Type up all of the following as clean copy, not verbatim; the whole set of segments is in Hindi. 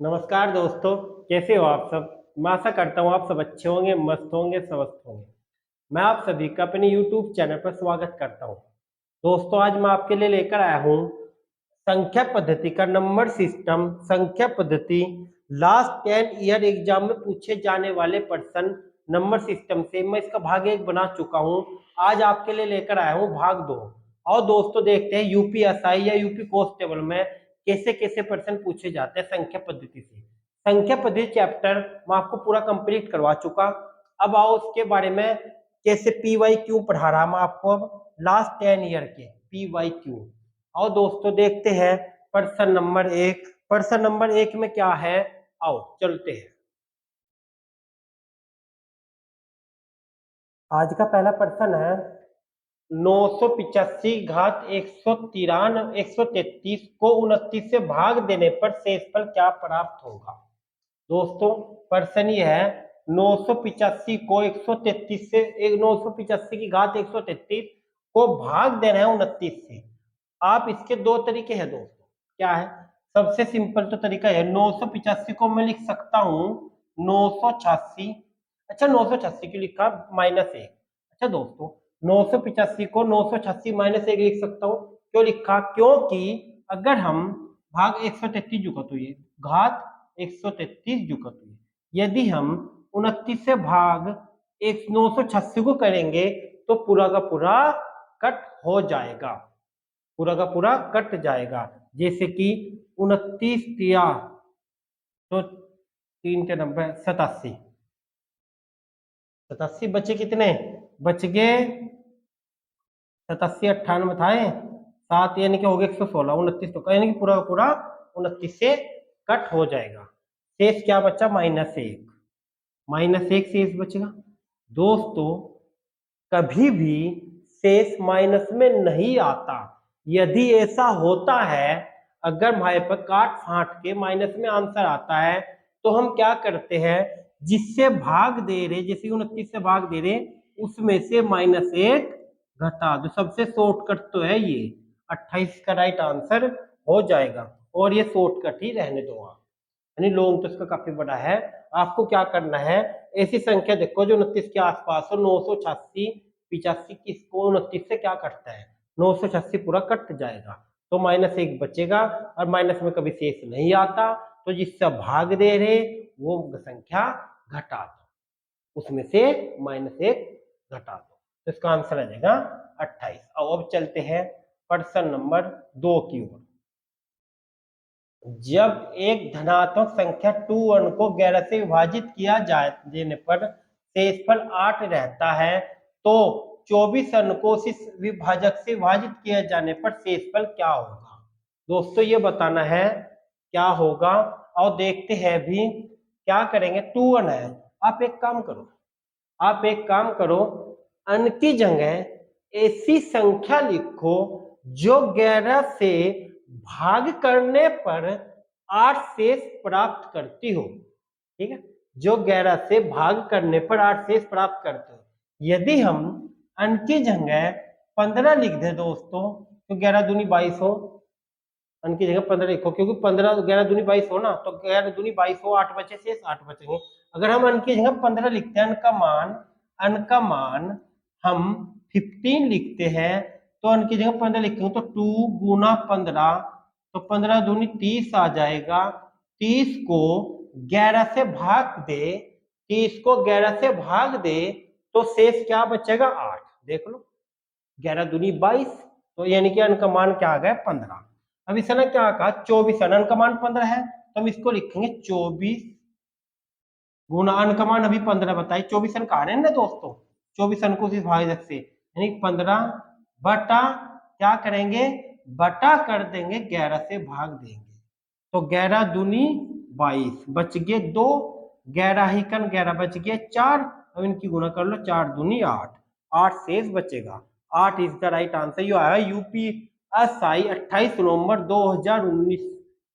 नमस्कार दोस्तों। कैसे हो आप सब। मैं आशा करता हूँ आप सब अच्छे होंगे, मस्त होंगे, स्वस्थ होंगे। मैं आप सभी का अपने YouTube चैनल पर स्वागत करता हूँ। दोस्तों, आज मैं आपके लिए लेकर आया हूँ संख्या पद्धति का नंबर सिस्टम। संख्या पद्धति लास्ट 10 ईयर एग्जाम में पूछे जाने वाले प्रश्न नंबर सिस्टम से मैं इसका भाग 1 बना चुका हूँ। आज आपके लिए लेकर आया हूँ भाग 2। और दोस्तों, देखते हैं यूपीएसआई या यूपी कांस्टेबल में कैसे कैसे प्रश्न पूछे जाते हैं संख्या पद्धति से। संख्या पद्धति चैप्टर मैं आपको पूरा कंप्लीट करवा चुका। अब आओ उसके बारे में, कैसे पीवाई क्यू पढ़ा रहा मैं आपको अब लास्ट 10 ईयर के पीवाई क्यू। और दोस्तों, देखते हैं प्रश्न नंबर 1। प्रश्न नंबर 1 में क्या है, आओ चलते हैं। आज का पहला प्रश्न है 985 घात 133 को 29 से भाग देने पर शेषफल क्या प्राप्त होगा। दोस्तों, प्रश्न ये है 985 को 133 से 985 की घात 133 को भाग देना है 29 से। आप इसके दो तरीके हैं दोस्तों। क्या है, सबसे सिंपल तो तरीका है 985 को मैं लिख सकता हूं 986। अच्छा, 986 क्यों लिखा, -1। अच्छा दोस्तों, 985 को 986 -1 लिख सकता हूँ। क्यों लिखा, क्योंकि अगर हम भाग 133 जुगत हुई घात 133 जुगत हुई, यदि हम 29 से भाग 986 को करेंगे तो पूरा का पूरा कट हो जाएगा, पूरा का पूरा कट जाएगा। जैसे कि 29 तिया तो 3 × 87, 87 बचे कितने, बच गए 87 98 था 7, यानी कि हो गया 116। 29 तो यानी कि पूरा का पूरा 29 से कट हो जाएगा। शेष क्या बचा, -1, -1 शेष बचेगा। दोस्तों, कभी भी शेष माइनस में नहीं आता। यदि ऐसा होता है, अगर हमारे पर काट फाट के माइनस में आंसर आता है, तो हम क्या करते हैं, जिससे भाग दे रहे, जैसे 29 से भाग दे रहे, उसमें से -1 घटा दो। सबसे शॉर्टकट तो है ये, 28 का राइट आंसर हो जाएगा। और ये शॉर्टकट ही रहने दो आप, यानी लॉन्ग तो इसका काफी बड़ा है। आपको क्या करना है, ऐसी संख्या देखो जो 29 के आसपास हो। 986 85 किसको 29 से क्या कटता है, 986 पूरा कट जाएगा, तो -1 बचेगा। और माइनस में कभी शेष नहीं आता, तो जिससे भाग दे रहे वो संख्या घटा दो, उसमें से -1 घटा दो, तो इसका आंसर आ जाएगा 28। अब चलते हैं प्रश्न नंबर 2 की ओर। जब एक धनात्मक संख्या 2 को 11 से विभाजित किया जाए देने पर शेषफल 8 रहता है, तो 24 को इस विभाजक से विभाजित किया जाने पर शेषफल क्या होगा। दोस्तों, ये बताना है क्या होगा। और देखते हैं भी क्या करेंगे। 2 है, आप एक काम करो, आप एक काम करो, अन की जगह ऐसी संख्या लिखो जो 11 से भाग करने पर 8 शेष प्राप्त करती हो। ठीक है, जो 11 से भाग करने पर 8 शेष प्राप्त करते हो। यदि हम अन की जगह 15 लिख दे दोस्तों, तो 11 दूनी 22 हो। अन की जगह 15 लिखो, क्योंकि 15 11 दूनी 22 हो ना, तो 11 दूनी 22 हो, 8 बचे शेष 8 बचेंगे। अगर हम अन की जगह 15 लिखते हैं, अन का मान हम 15 लिखते हैं, तो अन की जगह 15 लिखेंगे तो 2 गुना 15, तो 15 दूनी 30 आ जाएगा। 30 को 11 से भाग दे, 30 को 11 से भाग दे, तो शेष क्या बचेगा, 8। देख लो, 11 दूनी 22, तो यानी कि अन का मान क्या आ गया, 15। अब इस ने क्या कहा, 24 अन का मान 15 है, तो हम इसको लिखेंगे 24 गुना अन का मान अभी 15 बताइए। 24 का आ रहे हैं ना दोस्तों, 24 को इस भाजक से, यानी 15 बटा क्या करेंगे, बटा कर देंगे 11 से भाग देंगे, तो 11 दूनी 22 बच गए 2, 11 ही कन 11 बच गए 4। अब इनकी गुना कर लो, 4 दूनी 8, 8 शेष बचेगा। 8 इज द राइट आंसर। ये आया यूपीएसआई 28 नवंबर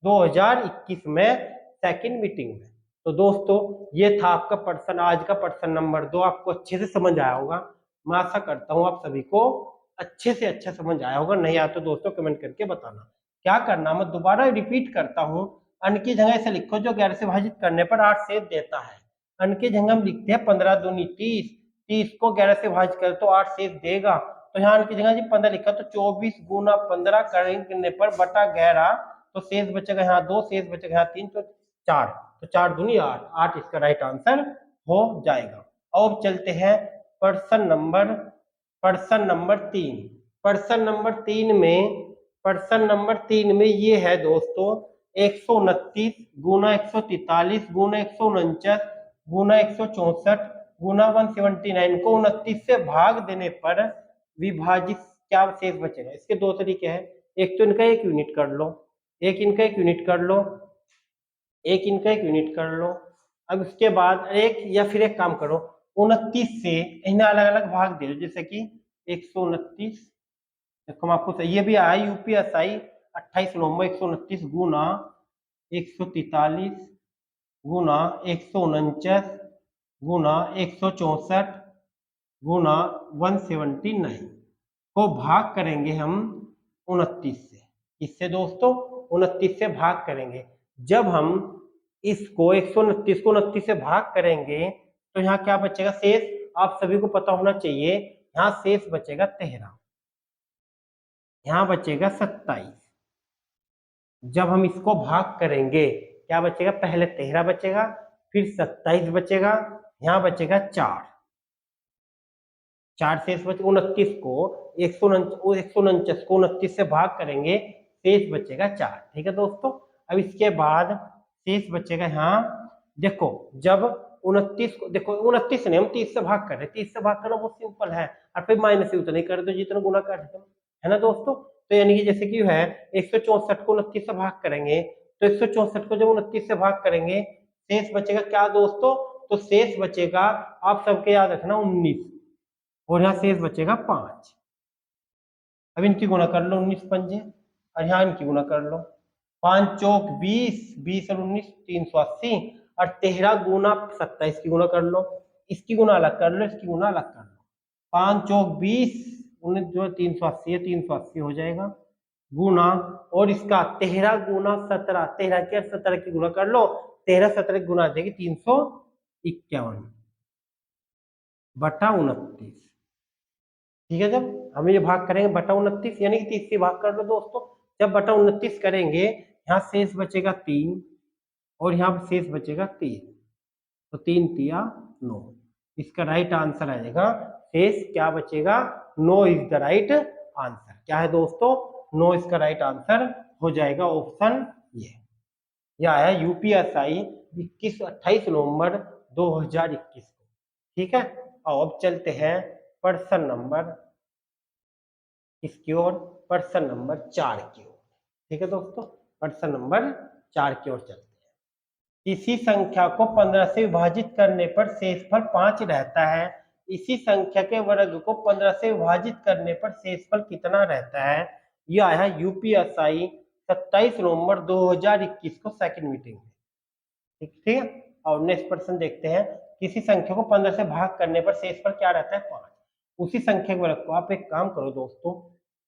2021 में सेकंड मीटिंग में। तो दोस्तों, ये था आपका प्रश्न, आज का प्रश्न नंबर 2। आपको अच्छे से समझ आया होगा। मैं आशा करता हूँ आप सभी को अच्छे से अच्छा समझ आया होगा। नहीं आया तो दोस्तों कमेंट करके बताना। क्या करना, मैं दोबारा रिपीट करता हूँ, अन की जगह ऐसे लिखो जो 11 से विभाजित करने पर 8 शेष देता है। अन की जगह हम लिखते हैं 15 दूनी 30, 30 को 11 से विभाजित कर तो 8 शेष देगा। तो यहाँ अन की जगह जी 15 लिखा तो 24 गुना 15 करने पर बटा 11, तो शेष बचेगा यहाँ 2, शेष बचेगा यहाँ 3, तो 4, तो 4 दूनी 8, 8 इसका राइट आंसर हो जाएगा। और चलते हैं प्रश्न नंबर 3। प्रश्न नंबर 3 में ये है दोस्तों 129 गुना 143 गुना 149 गुना 164 गुना 179 को 29 से भाग देने पर विभाजित क्या शेष बचेगा। इसके दो तरीके हैं, एक तो इनका 1 यूनिट कर लो, एक इनका 1 यूनिट कर लो, एक इनका 1 यूनिट कर लो। अब उसके बाद एक या फिर एक काम करो, 29 से इन्हें अलग अलग भाग दे दो, जैसे कि 129, देखो मैं आपको ये भी आया यूपीएसआई 28 नवंबर 129 गुना 143 गुना 149 गुना 164 गुना 179 को भाग करेंगे हम 29 से। इससे दोस्तों 29 से भाग करेंगे। जब हम इसको 129 को 29 से भाग करेंगे तो यहाँ क्या बचेगा शेष, आप सभी को पता होना चाहिए, यहाँ शेष बचेगा 13, यहाँ बचेगा 27। जब हम इसको भाग करेंगे क्या बचेगा, पहले 13 बचेगा, फिर 27 बचेगा, यहाँ बचेगा 4, 4 शेष बचे 29 को 149 को 29 से भाग करेंगे, शेष बचेगा 4। ठीक है दोस्तों। अब इसके बाद शेष बचेगा यहाँ, देखो जब 29 को, देखो 29 ने हम 30 से भाग कर रहे हैं, 30 से भाग करना बहुत सिंपल है, और फिर माइनस उतना ही कर दो जितना गुना कर रहे है ना दोस्तों। तो यानी कि जैसे कि है 164 को 29 से भाग करेंगे, तो 164 को जब 29 से भाग करेंगे शेष बचेगा क्या दोस्तों, तो शेष बचेगा, आप सबके याद रखना 19, और यहाँ शेष बचेगा 5। अब इनकी गुणा कर लो 19 पंजे, और यहाँ इनकी गुणा कर लो, 5 चौक 20, 20 और 19 380, और 13 गुना 27 की गुणा कर लो, इसकी गुणा अलग कर लो, इसकी गुणा अलग कर लो, 5 चौक 20, 19 जो 380 है 380 हो जाएगा गुना, और इसका 13 गुना 17, 13 के 17 की गुणा कर लो, 13 17 की गुणा आ जाएगी 351 बटा 29। ठीक है, जब हम ये भाग करेंगे बटा 29 यानी कि 30 से भाग कर लो दोस्तों। जब बटा 29 करेंगे यहाँ शेष बचेगा 3, और यहाँ शेष बचेगा 3, तो 3 तिया 9, इसका राइट आंसर आएगा, शेष क्या बचेगा, 9 इज द राइट आंसर। क्या है दोस्तों, 9 इसका राइट आंसर हो जाएगा, ऑप्शन ये आया यूपीएसआई 28 नवंबर 2021 को। ठीक है, और अब चलते हैं प्रश्न नंबर इसकी ओर, प्रश्न नंबर 4 की ओर। ठीक है दोस्तों, प्रश्न नंबर 4 की ओर चलते हैं। इसी संख्या को 15 से विभाजित करने पर शेषफल 5 रहता है, इसी संख्या के वर्ग को 15 से विभाजित करने पर शेषफल कितना रहता है। यह आया यूपीएसआई 27 नवंबर 2021 को सेकंड मीटिंग में। ठीक है, और नेक्स्ट प्रश्न देखते हैं, किसी संख्या को 15 से भाग करने पर शेषफल क्या रहता है, 5। उसी संख्या के वर्ग को, आप एक काम करो दोस्तों,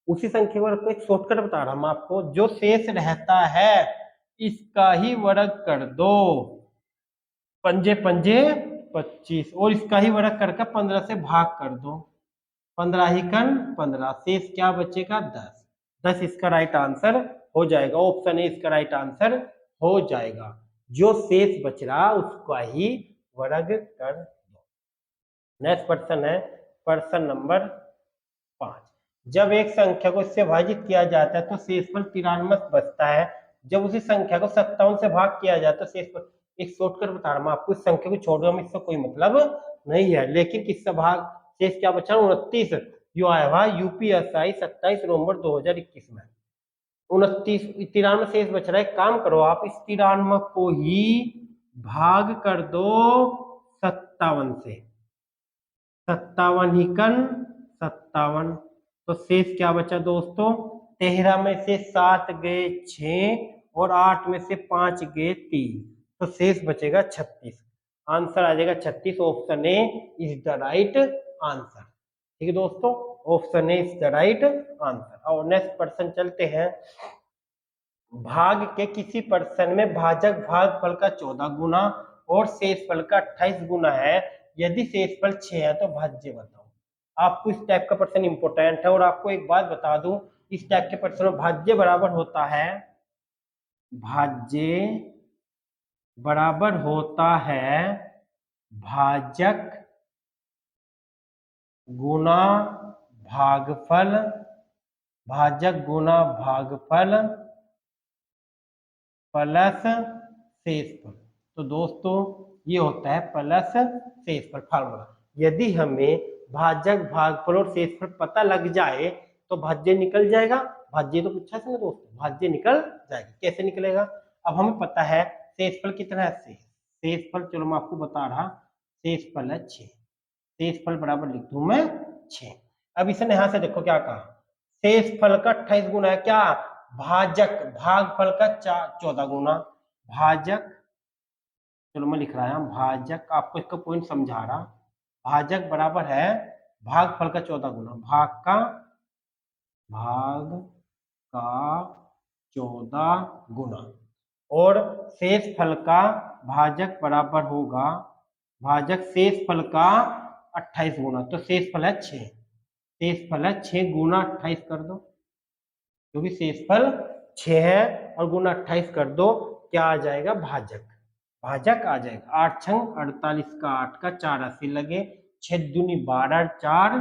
उसी संख्या के वर्ग को एक शॉर्टकट बता रहा हूं आपको, जो शेष रहता है इसका ही वर्ग कर दो, पंजे पंजे 25, और इसका ही वर्ग करके 15 से भाग कर दो, 15 ही कन 15, शेष क्या बचेगा 10, 10 इसका राइट आंसर हो जाएगा, ऑप्शन ए इसका राइट आंसर हो जाएगा। जो शेष बच रहा उसका ही वर्ग कर दो। नेक्स्ट प्रश्न है प्रश्न नंबर 5। जब एक संख्या को इससे विभाजित किया जाता है तो शेषफल 93 बचता है, जब उसी संख्या को 57 से भाग किया जाता है तो शेषफल, एक शॉर्टकट बता रहा हूं आपको, इस संख्या को छोड़ दो, इससे कोई मतलब नहीं है, लेकिन किससे भाग, शेष क्या बचा 29, जो आया हुआ यूपीएसआई 27 नवंबर 2021 में 29, 93 शेष बच रहा है। काम करो आप, इस 93 को ही भाग कर दो 57 से, 57 ही कन 57, तो शेष क्या बचा दोस्तों, 13 में से 7 गए 6, और 8 में से 5 गए 3, तो शेष बचेगा 36, आंसर आ जाएगा 36, option A is the right answer. ठीक है दोस्तों, option A is the right answer. और नेक्स्ट प्रश्न चलते हैं, भाग के किसी प्रश्न में भाजक भागफल का 14 गुना और शेषफल का 28 गुना है, यदि शेषफल 6 है तो भाज्य बताओ। आपको इस टाइप का प्रश्न इंपॉर्टेंट है। और आपको एक बात बता दूं, इस टाइप के प्रश्न में भाज्य बराबर होता है, भाज्य बराबर होता है भाजक गुना भागफल, भाजक गुना भागफल प्लस शेषफल। तो दोस्तों ये होता है प्लस शेषफल फार्मूला। यदि हमें भाजक भागफल और शेषफल पता लग जाए तो भाज्य निकल जाएगा। भाज्य तो पूछा था ना दोस्तों, भाज्य निकल जाएगा। कैसे निकलेगा? अब हमें पता है शेषफल कितना है, शेषफल चलो मैं आपको बता रहा, शेषफल है 6। शेषफल बराबर लिख दूं मैं 6। अब इसने यहां से देखो क्या कहा, शेषफल का 28 गुना है क्या, भाजक भागफल का 14 गुना। भाजक चलो मैं लिख रहा है भाजक, आपको इसका पॉइंट समझा रहा। भाजक बराबर है भागफल का 14 गुना, भाग का 14 गुना। और शेषफल का भाजक बराबर होगा भाजक शेषफल का 28 गुना। तो शेषफल है 6, शेषफल है 6 गुना 28 कर दो, क्योंकि शेषफल 6 है और गुना 28 कर दो, क्या आ जाएगा, भाजक। भाजक आ जाएगा 8 छंग 48 का 8 का 4 80 लगे, 6 दूनी 12 4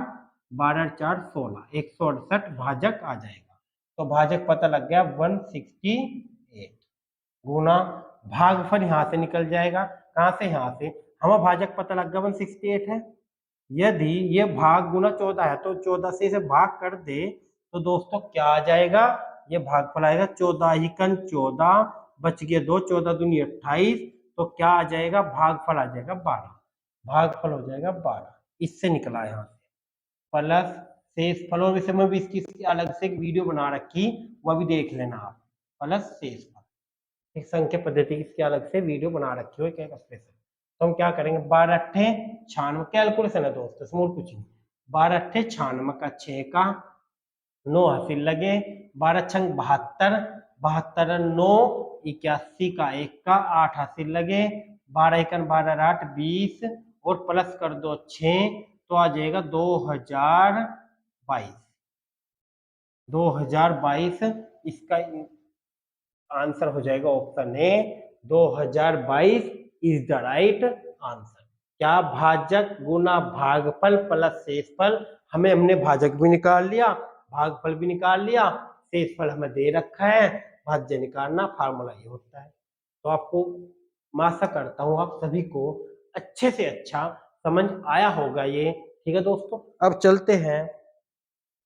12 4 16 168 भाजक आ जाएगा। तो भाजक पता लग गया 168 गुना भागफल यहां से निकल जाएगा। कहां से? यहां से। हमें भाजक पता लग गया 168 है। यदि ये भाग गुना 14 है तो 14 से इसे भाग कर दे तो दोस्तों क्या आ जाएगा, ये भागफल आएगा 14 ही कन 14 बच गए 2, 14 दूनी 28। तो क्या आ जाएगा, भागफल आ जाएगा 12, भागफल हो जाएगा 12। इससे निकला यहाँ से प्लस शेषफल। और इसे मैं भी इसकी अलग से एक वीडियो बना रखी, वह भी देख लेना आप। प्लस शेषफल एक संख्या पद्धति की इसकी अलग से वीडियो बना रखी हो एक स्पेशल। तो हम क्या करेंगे, 12 अट्ठे 96 कैलकुलेशन है दोस्तों, स्मॉल कुछ नहीं। 12 अट्ठे 96 का 6 का 9 हासिल लगे, 12 छंग 72 72 9 81 का 1 का 8 हासिल लगे, 12 एकन 12 8 20 और प्लस कर दो 6 तो आ जाएगा 2022। 2022 इसका आंसर हो जाएगा option A, 2022 is the right answer. क्या भाजक गुना भागफल प्लस शेषफल, हमने भाजक भी निकाल लिया, भागफल भी निकाल लिया, शेषफल हमें दे रखा है, भाज्य निकालना फार्मूला ये होता है। तो आपको मैं आशा करता हूं आप सभी को अच्छे से अच्छा समझ आया होगा ये। ठीक है दोस्तों, अब चलते हैं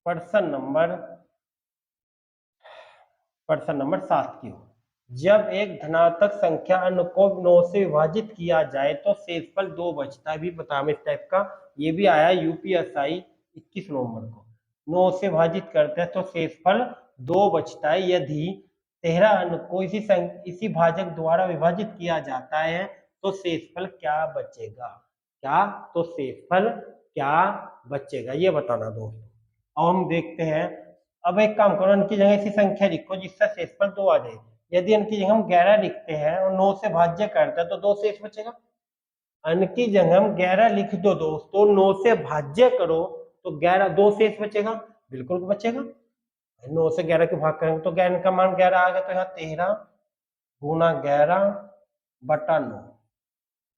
प्रश्न नंबर 7 की ओर। जब एक धनात्मक संख्या अन्य को 9 से विभाजित किया जाए तो शेषफल 2 बचता है। भी बता में इस टाइप का ये भी आया यूपीएसआई 21 नवंबर को। 9 से विभाजित करते हैं तो शेषफल 2 बचता है। यदि 13 अन्य को इसी भाजक द्वारा विभाजित किया जाता है तो शेषफल क्या बचेगा, क्या, तो शेषफल क्या बचेगा ये बताना दोस्तों। अब हम देखते हैं। अब एक काम करो, इनकी जगह ऐसी संख्या लिखो जिससे शेषफल 2 आ जाए। यदि इनकी जगह हम 11 लिखते हैं और 9 से भाज्य करते हैं तो 2 शेष बचेगा। अन की जगह हम 11 लिख दो दोस्तों, 9 से भाज्य करो तो 11 2 शेष बचेगा, बिल्कुल बचेगा। 9 से 11 के भाग करेंगे तो 11 का मान 11 आ गया, तो यहाँ 13 गुना 11 बटा 9।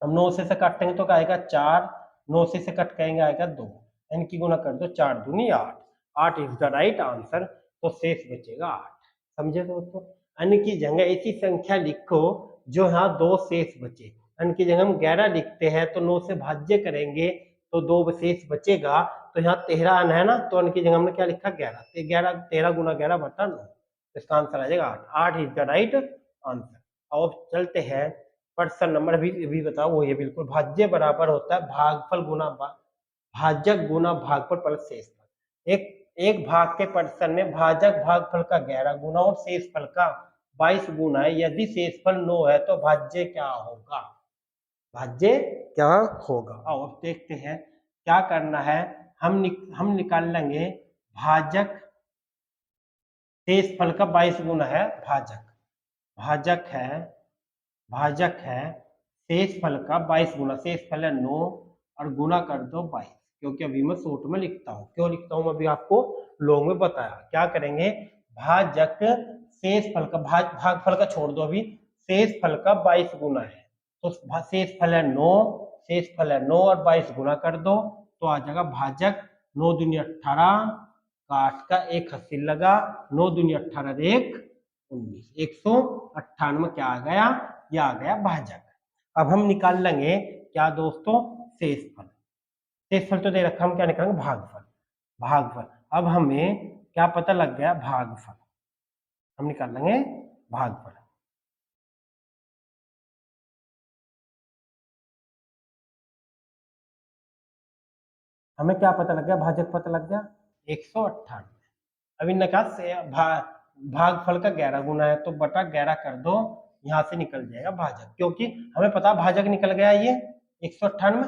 हम 9 से काटेंगे तो क्या आएगा 4, 9 से कट करेंगे आएगा 2, इनकी गुना कर दो 4 दूनी 8, 8 इज द राइट आंसर। तो शेष बचेगा 8। समझे दोस्तों? अन्य की जगह ऐसी संख्या लिखो जो यहाँ 2 शेष बचे। अन्य की जगह हम 11 लिखते हैं तो 9 से भाज्य करेंगे तो 2 शेष बचेगा। तो यहाँ 13 अन है ना, तो अन्य की जगह हमने क्या लिखा 11, 13 गुना 11 बटा 9, इसका आंसर आ जाएगा 8। 8 इज द राइट आंसर। अब चलते हैं प्रश्न नंबर भी बताओ, वो ये बिल्कुल भाज्य बराबर होता है भागफल गुना भाजक गुना भागफल प्लस शेषफल। एक भाग के प्रश्न में भाजक भागफल का 11 गुना और शेषफल का 22 गुना है। यदि शेषफल 9 है तो भाज्य क्या होगा, भाज्य क्या होगा। आओ अब देखते हैं क्या करना है। हम निकाल लेंगे भाजक, शेषफल का 22 गुना है भाजक, भाजक है शेषफल का 22 गुना, शेषफल है 9 और गुना कर दो 22, क्योंकि अभी मैं शॉर्ट में लिखता हूँ। क्यों लिखता हूँ अभी आपको लॉन्ग में बताया। क्या करेंगे, भाजक शेषफल का भागफल का छोड़ दो, अभी शेषफल का 22 गुना है, तो शेषफल है 9, शेषफल है 9 और 22 गुना कर दो तो आ जाएगा भाजक 9 दूनी 18, काट का 1 हासिल लगा, 9 दूनी 18 1 19, 198 क्या आ गया, यह आ गया भाजक। अब हम निकाल लेंगे क्या दोस्तों, शेषफल। शेषफल तो दे रखा, हम क्या निकालेंगे, भागफल। भागफल अब हमें क्या पता लग गया, भागफल हम निकाल लेंगे भागफल। हमें क्या पता लग गया, भाजक पता लग गया 198। अब इनने कहा भागफल का 11 गुना है तो बटा 11 कर दो, यहां से निकल जाएगा भाजक, क्योंकि हमें पता भाजक निकल गया ये 198,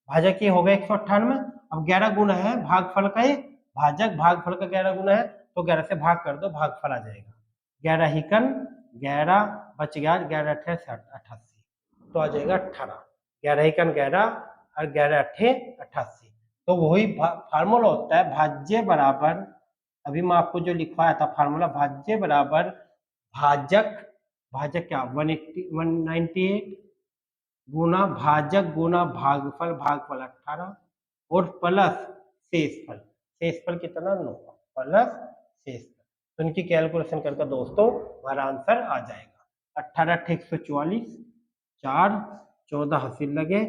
भाजक ये हो गया 198। अब 11 गुना है भागफल का, ये भाजक भागफल का 11 गुना है तो 11 से भाग कर दो, भागफल आ जाएगा 11 ही कन 11 बच गया, 11 अठे 88 तो आ जाएगा 18, 11 ही कन 11 और 11 अठे 88। तो वही फार्मूला होता है भाज्य बराबर, अभी मैं आपको जो लिखवाया था फार्मूला, भाज्य बराबर भाजक, भाजक क्या 180 198 गुना भाजक गुना भागफल, भागफल 18 और प्लस शेषफल, शेषफल कितना 9 प्लस शेषफल, तो इनकी कैलकुलेशन करके दोस्तों हमारा आंसर आ जाएगा 18 144, 4 14 हासिल लगे,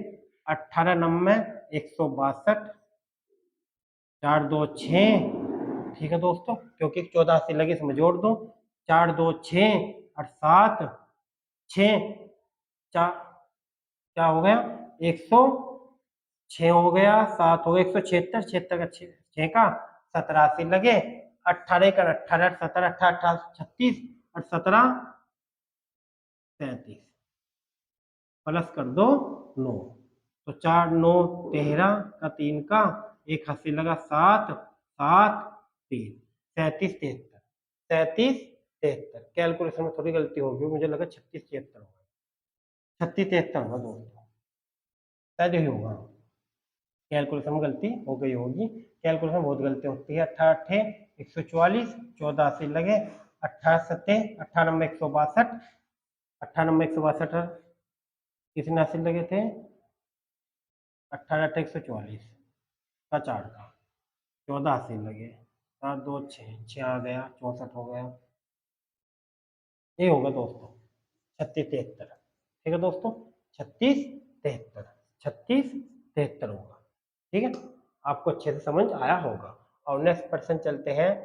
18 9 162, 4 2 6, ठीक है दोस्तों, क्योंकि 14 हासिल लगे इसमें जोड़ दो, 4 2 6 और 7 6 4 क्या हो गया 106 हो गया, 7 हो गया 176, 76 का 6 का 17 हासिल लगे, 18 का 18 17 18 36 और 17 37 प्लस कर दो 9, तो 4 9 13 का 3 का 1 हासिल लगा 7 7 3 37 73 37 73, कैलकुलेशन में थोड़ी गलती होगी, मुझे लगा 36 73 होगा, 36 73 होगा दोस्तों, शायद यही होगा, कैलकुलेशन में गलती हो गई होगी, कैलकुलेशन बहुत गलती होती है। 18 144, 14 हासिल लगे, 18 7 98 162, 98 162 कितने हासिल लगे थे, 18 144 का 4 का 14 हासिल लगे, 7 2 6 आ गया, 64 हो गया, ये होगा दोस्तों 36 73, ठीक है दोस्तों 36 73 36 73 होगा, ठीक है, आपको अच्छे से समझ आया होगा। और नेक्स्ट पर्सन चलते हैं,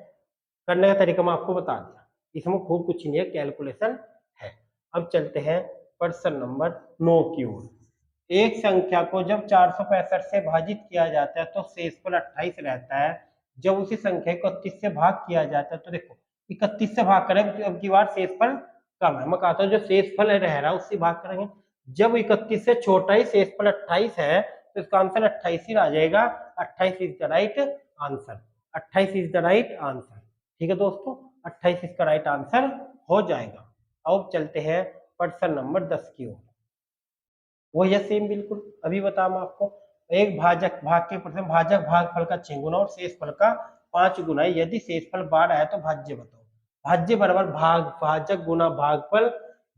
करने का तरीका मैं आपको बता दिया, इसमें खूब कुछ नहीं है, कैलकुलेशन है। अब चलते हैं पर्सन नंबर 9 की ओर। एक संख्या को जब 465 से भाजित किया जाता है तो शेषफल 28 रहता है, जब उसी संख्या को 31 से भाग किया जाता है तो देखो 31 से भाग करें तो अब की बार शेषफल कम है, मैं कहता हूँ जो शेषफल रह रहा है उससे भाग करेंगे, जब 31 से छोटा ही शेषफल 28 है तो इसका आंसर 28 ही आ जाएगा, 28 is the right answer, 28 is the right answer, ठीक है दोस्तों 28 इसका राइट आंसर हो जाएगा। अब चलते हैं पर्सन नंबर 10 की ओर, वही है सेम बिल्कुल, अभी बता मैं आपको, एक भाजक भाग के प्रथम भाजक भागफल का 6 गुना और शेषफल का 5 गुना है, यदि शेषफल 12 है तो भाज्य बताओ। भाज्य बराबर भाजक गुना भागफल,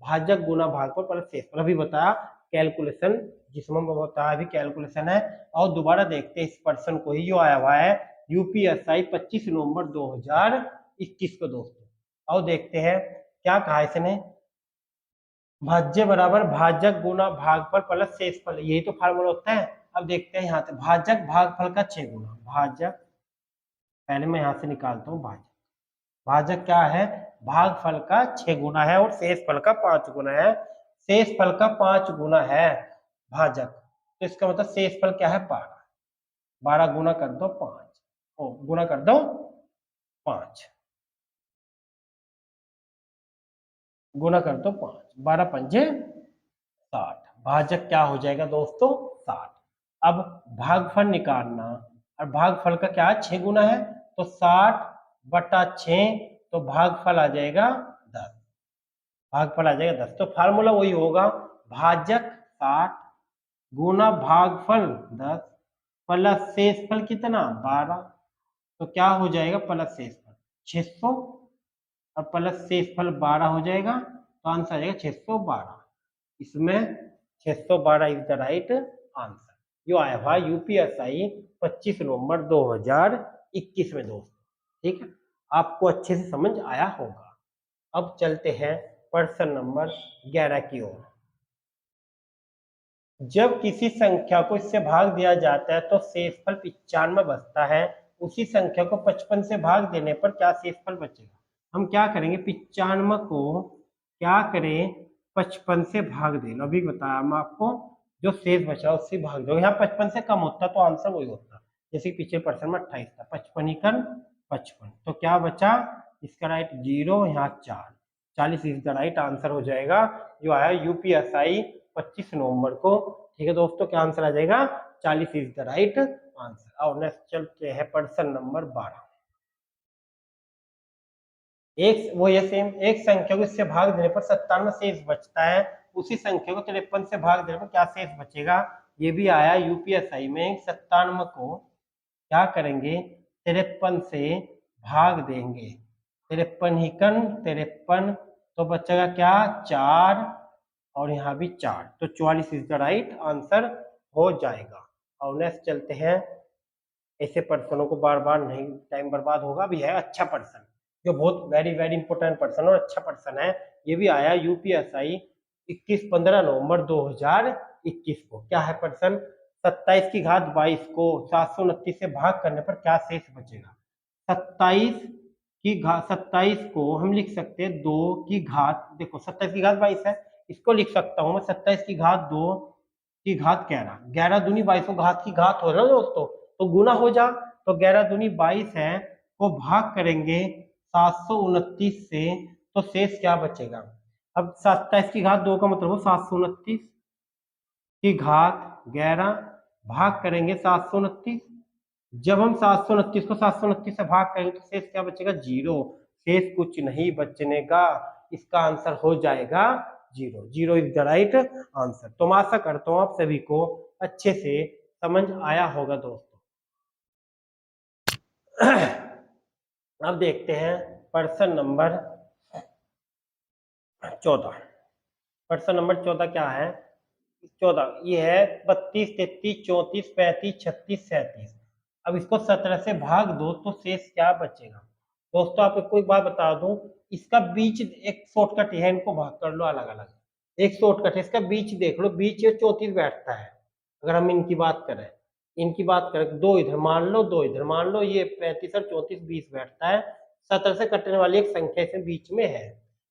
भाजक गुना भागफल प्लस शेषफल, अभी बताया कैलकुलेशन, जिसमें बताया अभी कैलकुलेशन है। और दोबारा देखते हैं इस पर्सन को ही जो आया हुआ है यूपीएसआई 25 नवंबर 2021 को दोस्तों, और देखते हैं क्या कहा इसने, भाज्य बराबर भाजक गुना भागफल प्लस शेषफल, यही तो फार्मूला होता है। अब देखते हैं यहाँ से भाजक भागफल का 6 गुना, भाजक पहले मैं यहाँ से निकालता हूँ, भाजक भाजक क्या है, भागफल का 6 गुना है और शेषफल का 5 गुना है, शेषफल का 5 गुना है भाजक, तो इसका मतलब शेषफल क्या है 12, 12 गुना कर दो 5, ओ गुना कर दो 5, गुना कर दो 5, 12 पंजे 60, भाजक क्या हो जाएगा दोस्तों 60। अब भागफल निकालना, और भागफल का क्या है 6 गुना है, तो 60 बटा 6, तो भागफल आ जाएगा 10, भागफल आ जाएगा 10। तो फार्मूला वही होगा, भाजक 60 गुना भागफल 10 प्लस शेषफल कितना 12। तो क्या हो जाएगा, प्लस शेषफल 600 और प्लस शेषफल 12 हो जाएगा, तो आंसर आ जाएगा 612। इसमें 612 इज द राइट आंसर, जो आया हुआ यूपीएसआई 25 नवंबर 2021 में दोस्तों। ठीक है, आपको अच्छे से समझ आया होगा। अब चलते हैं प्रश्न नंबर 11 की ओर। जब किसी संख्या को इससे भाग दिया जाता है तो शेषफल 95 बचता है, उसी संख्या को 55 से भाग देने पर क्या शेषफल बचेगा। हम क्या करेंगे, 95 को क्या करें 55 से भाग देना, अभी बताया हम आपको, जो शेष बचा उससे भाग दो। यहाँ 55 से कम होता तो आंसर वही होता, जैसे पीछे प्रश्न में 28 था, 55 इकन 55, तो क्या बचा इसका राइट 0, यहाँ 4, 40 इज द राइट आंसर हो जाएगा, जो आया यूपीएसआई 25 नवंबर को। ठीक है दोस्तों, क्या आंसर आ जाएगा 40 इज द राइट आंसर। और नेक्स्ट चलते हैं प्रश्न नंबर 12। एक वो ये सेम, एक संख्या को इससे भाग देने पर 97 शेष बचता है, उसी संख्या को 53 से भाग देने पर क्या शेष बचेगा। ये भी आया यूपीएसआई में, 97 को क्या करेंगे 53 से भाग देंगे, 53 हिकन 53, तो बचेगा क्या 4 और यहाँ भी 4, तो 44 इज द राइट आंसर हो जाएगा। और नेक्स्ट चलते हैं, ऐसे प्रश्नों को बार बार नहीं टाइम बर्बाद होगा, भी है अच्छा प्रश्न, जो बहुत वेरी वेरी इंपॉर्टेंट पर्सन और अच्छा पर्सन है। ये भी आया यूपीएसआई 21-15 नवंबर 2021 को। क्या है पर्सन, 27 की घात 22 को 729 से भाग करने पर क्या शेष बचेगा। 27 को हम लिख सकते हैं 2 की घात, देखो 27 की घात 22 है, इसको लिख सकता हूं मैं 27 की घात 2 की घात 11, 11 दूनी 22 घात की घात हो रहा है दोस्तों, तो गुना हो जा, तो 11 दूनी 22 है, को भाग करेंगे 729 से, तो शेष क्या बचेगा। अब 27 की घात 2 का मतलब हो 729 की घात 11 भाग करेंगे 729, जब हम 729 को 729 से भाग करेंगे तो शेष क्या बचेगा 0, शेष कुछ नहीं बचने का, इसका आंसर हो जाएगा 0, 0 इज द राइट आंसर। तो मैं आशा करता हूं आप सभी को अच्छे से समझ आया होगा दोस्तों। अब देखते हैं प्रश्न नंबर 14। प्रश्न नंबर 14 क्या है, 14 ये है 32, 33, 34, 35, 36, 37। अब इसको 17 से भाग दो तो शेष क्या बचेगा। दोस्तों आपको एक बात बता दूं, इसका बीच एक शॉर्टकट है, इनको भाग कर लो अलग अलग, एक शॉर्टकट है, इसका बीच देख लो, बीच ये 34 बैठता है। अगर हम इनकी बात करें, दो इधर मान लो, दो इधर मान लो, ये 35 और 34 20 बैठता है, 17 से कटने वाली एक संख्या इसमें बीच में है,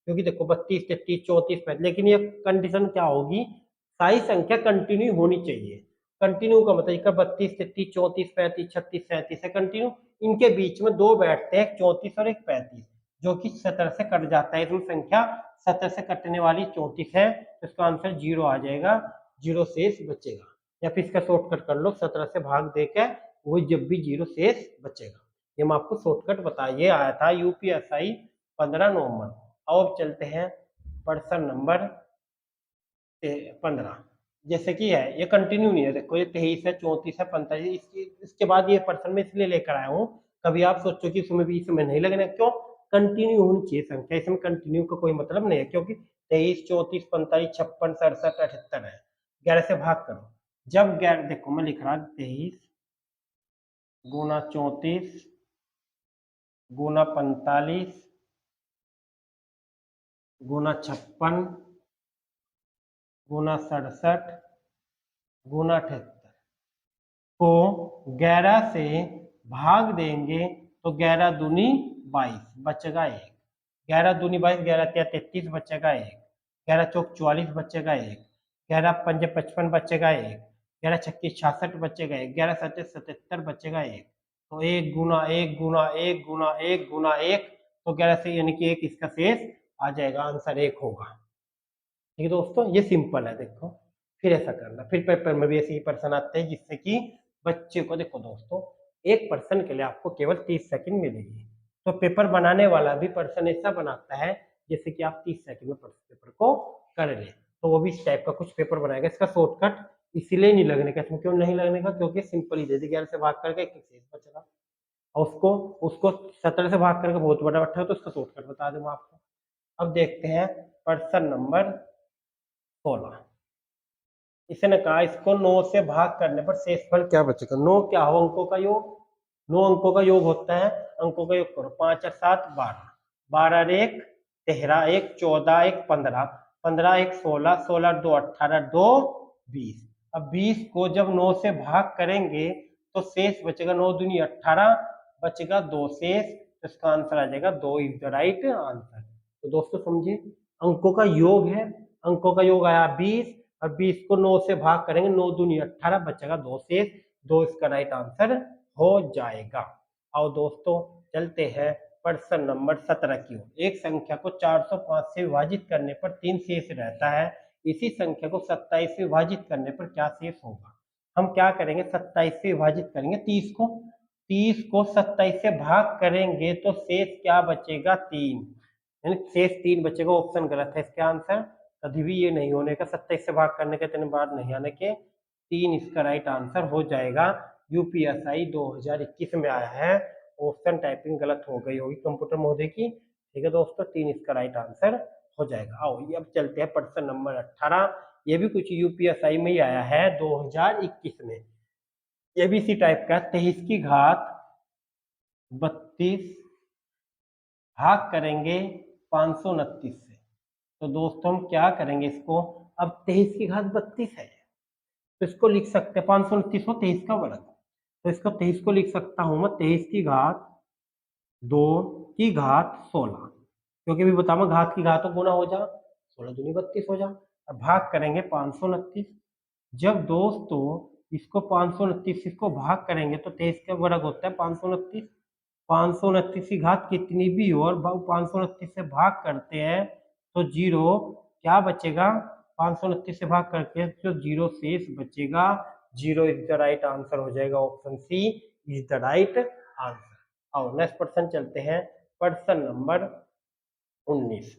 क्योंकि देखो 32, 33, 34, 35, लेकिन ये कंडीशन क्या होगी, सारी संख्या कंटिन्यू होनी चाहिए। कंटिन्यू का मतलब 32, 33, 34, 35, 36, 37 है कंटिन्यू, इनके बीच में दो बैठते हैं, 34 और एक 35, जो कि 17 से कट जाता है, इसमें संख्या 17 से कटने वाली 34 है, तो इसका आंसर 0 आ जाएगा, 0 शेष बचेगा। या फिर इसका शॉर्टकट कर लो, 17 से भाग देकर वो जब भी 0 शेष बचेगा। ये मैं आपको शॉर्टकट बताइए, आया था यूपीएसआई 15 नवंबर। अब चलते हैं प्रश्न नंबर 15। जैसे कि है, ये कंटिन्यू नहीं है, देखो ये 23 है, 34 है, 45, इसके बाद ये पर्सन में इसलिए लेकर आया हूँ, कभी आप सोचो कि इसमें भी इसमें नहीं लगना, क्यों, कंटिन्यू होनी चाहिए संख्या, इसमें कंटिन्यू का कोई मतलब नहीं है, क्योंकि 23, 34, 45, 56, 67, 78 है, 11 से भाग करो, जब 11, देखो मैं लिख रहा 23 गुना 34 गुना 45 गुना 56 गुना 67 गुना 78 को 11 से भाग देंगे तो 11 दूनी 22 बचेगा 1, 11 दूनी 22, 11 तिया 33 बचेगा 1, 11 चौक 44 बचेगा 1, 11 पंजे 55 बचेगा 1, 11 छक्की 66 बचेगा 1, 11 सत्ते 77 बचेगा 1, तो 1 गुना 1 गुना 1 गुना 1 गुना 1, तो 11 से यानी कि 1 इसका शेष आ जाएगा, आंसर 1 होगा। ठीक है दोस्तों, ये सिंपल है, देखो फिर ऐसा करना, फिर पेपर में भी ऐसे ही पर्सन आते हैं, जिससे कि बच्चे को, देखो दोस्तों एक पर्सन के लिए आपको केवल 30 सेकंड मिलेगी, तो पेपर बनाने वाला भी पर्सन ऐसा बनाता है जैसे कि आप 30 सेकंड में पेपर को कर ले। तो वो भी इस टाइप का कुछ पेपर बनाएगा। इसका शॉर्टकट इसीलिए नहीं लगने का, इसमें क्यों नहीं लगने का, क्योंकि सिंपल ही दे दी, 11 से भाग करके 21 शेष बचेगा, और उसको उसको 17 से भाग करके बहुत बड़ा बैठा है, तो उसका शॉर्टकट बता दूंगा आपको। अब देखते हैं प्रश्न नंबर 16। इसने कहा इसको 9 से भाग करने पर शेषफल क्या बचेगा। 9 क्या हो, अंकों का योग, 9 अंकों का योग होता है, अंकों का योग करो, 5 और 7 12, 12 और 1 13, 1 14, 1 15, 15 1 16, 16 2 18, 2 20। अब 20 को जब 9 से भाग करेंगे तो शेष बचेगा, 9 दूनी 18, बचेगा 2 शेष, तो इसका आंसर आ जाएगा 2 इज द राइट आंसर। तो दोस्तों समझिए, अंकों का योग है, अंकों का योग आया 20, और 20 को 9 से भाग करेंगे, 9 दूनी 18, बचेगा 2 शेष, 2 इसका राइट आंसर हो जाएगा। और दोस्तों चलते हैं प्रश्न नंबर 17 की ओर। एक संख्या को 405 से विभाजित करने पर 3 शेष रहता है, इसी संख्या को 27 से विभाजित करने पर क्या शेष होगा। हम क्या करेंगे, 27 से विभाजित करेंगे 30 को, 30 को 27 से भाग करेंगे तो शेष क्या बचेगा, 3, यानी शेष 3 बचेगा। ऑप्शन गलत है इसका आंसर, कभी भी ये नहीं होने का, 27 से भाग करने के इतने बार नहीं आने के, 3 इसका राइट आंसर हो जाएगा। यूपीएसआई 2021 में आया है, ऑप्शन टाइपिंग गलत हो गई होगी कंप्यूटर महोदय की, ठीक है दोस्तों, 3 इसका राइट आंसर हो जाएगा। आओ ये अब चलते हैं प्रश्न नंबर 18। ये भी कुछ यूपीएसआई में ही आया है 2021 में, ये भी इसी टाइप का, 23 की घात 32 भाग करेंगे 529 से। तो दोस्तों हम क्या करेंगे इसको, अब 23 की घात 32 है, तो इसको लिख सकते हैं 529 को 23 का वर्ग, तो इसको 23 को लिख सकता हूं मैं 23 की घात 2 की घात 16, क्योंकि अभी बताऊंगा घात की घात तो गुना हो जा, 16 दूनी 32 हो जा। अब भाग करेंगे 529, जब दोस्तों इसको 529 इसको भाग करेंगे तो 23 का वर्ग होता है 529, 529 की घात कितनी भी हो और 529 से भाग करते हैं तो जीरो क्या बचेगा, 529 से भाग करके जो जीरो शेष बचेगा, zero is the right answer हो जाएगा, option C is the right answer. और नेक्स्ट प्रश्न चलते हैं, प्रश्न नंबर 19।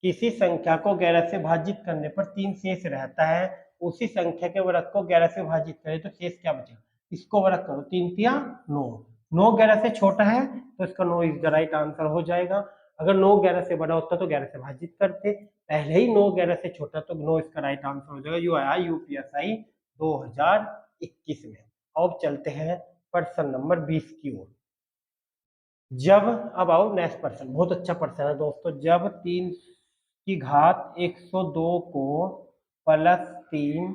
किसी संख्या को 11 से भाजित करने पर 3 शेष रहता है, उसी संख्या के वर्ग को 11 से भाजित करें तो शेष क्या बचेगा। इसको वर्ग करो, 3 तिया 9, 9 11 से छोटा है तो इसका 9 इज द राइट आंसर हो जाएगा। अगर 9 11 से बड़ा होता तो 11 से भाजित करते, पहले ही 9 11 से छोटा, तो 9 इसका राइट आंसर हो जाएगा। यू आया यूपीएसआई 2021 में। अब चलते हैं प्रश्न नंबर 20 की ओर। जब, अब आओ नेक्स्ट प्रश्न, बहुत अच्छा प्रश्न है दोस्तों। जब 3 की घात 102 को प्लस 3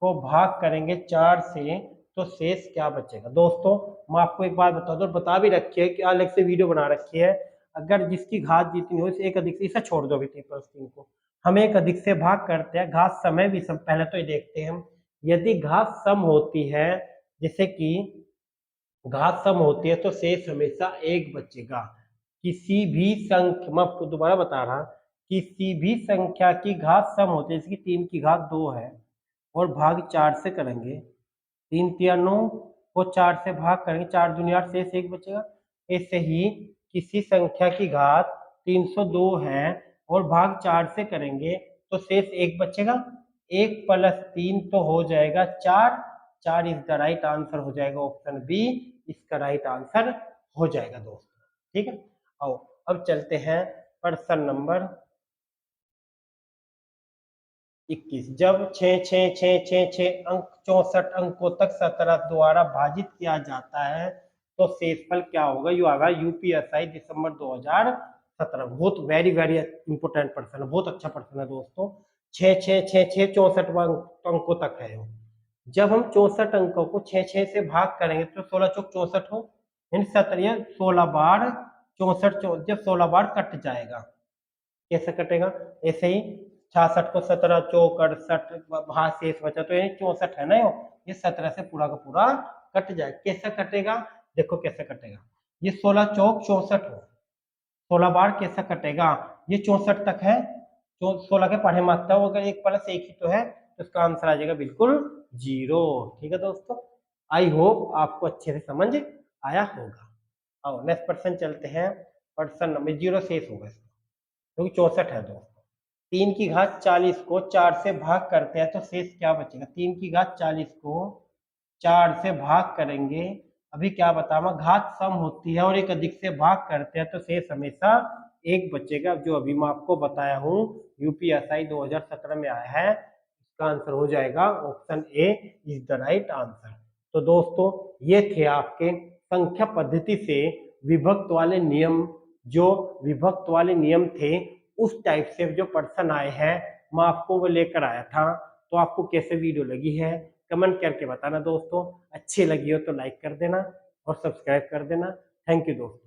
को भाग करेंगे 4 से तो शेष क्या बचेगा। दोस्तों मैं आपको एक बात बता दूं, बता भी रखी है कि अलग से वीडियो बना रखी है, अगर जिसकी घात जितनी हो एक अधिक से, इसे छोड़ दो अभी 3 प्लस 3 को, हम एक अधिक से भाग करते हैं, घात समय भी सम, पहले तो ये देखते हैं हम, यदि घात सम होती है, जैसे कि घात सम होती है तो शेष हमेशा एक बचेगा। किसी भी संख्या, मैं आपको दोबारा बता रहा, किसी भी संख्या की घात सम होती है, जैसे कि 3 की घात 2 है और भाग 4 से करेंगे, 3 तिया 9 को 4 से भाग करेंगे, 4 दूनी 8, शेष एक बचेगा। ऐसे ही किसी संख्या की घात 302 है और भाग 4 से करेंगे तो शेष एक बचेगा, 1 प्लस 3 तो हो जाएगा 4, 4 इज द राइट आंसर हो जाएगा, ऑप्शन बी इसका राइट आंसर हो जाएगा दोस्तों, ठीक है। आओ अब चलते हैं प्रश्न नंबर 21। जब 6 अंक 64 अंकों तक 17 द्वारा भाजित किया जाता है तो शेषफल क्या होगा। यू आएगा यूपीएसआई दिसंबर 2017। बहुत वेरी वेरी इंपोर्टेंट प्रश्न है, बहुत अच्छा प्रश्न है दोस्तों। 64 अंकों तक है। जब हम 64 अंकों को 6 से भाग करेंगे तो 16 चौक 64 हो, यानी 17 16 बार 64, जब 16 बार कट जाएगा, कैसे कटेगा, ऐसे ही 66 को 17 चौक 68 भाग शेष बचा, तो ये 64 है ना, ये 17 से पूरा का पूरा कट जाए। कैसे कटेगा, देखो कैसे कटेगा, ये 16 चौक 64 हो, 16 बार कैसे कटेगा, ये 64 तक है, 16 के पढ़े मात्रा हो, अगर 1 प्लस 1 ही तो है तो इसका आंसर आ जाएगा बिल्कुल 0, ठीक है दोस्तों। आई होप आपको अच्छे से समझ आया होगा। और नेक्स्ट प्रश्न चलते हैं, प्रश्न नंबर 0 शेष होगा, क्योंकि 64 है दोस्तों। 3 की घात 40 को 4 से भाग करते हैं तो शेष क्या बचेगा? 3 की घात 40 को 4 से भाग करेंगे, अभी क्या बताऊंगा, घात सम होती है और एक अधिक से भाग करते हैं तो शेष हमेशा एक बचेगा, जो अभी मैं आपको बताया हूँ यूपीएसआई 2017 में आया है। इसका आंसर हो जाएगा option A is the right answer. तो दोस्तों ये थे आपके संख्या पद्धति से विभक्त वाले नियम, जो विभक्त वाले नियम थे उस टाइप से जो पर्सन आए हैं मैं आपको वो लेकर आया था। तो आपको कैसे वीडियो लगी है कमेंट करके बताना दोस्तों। अच्छी लगी हो तो लाइक कर देना और सब्सक्राइब कर देना। थैंक यू दोस्तों।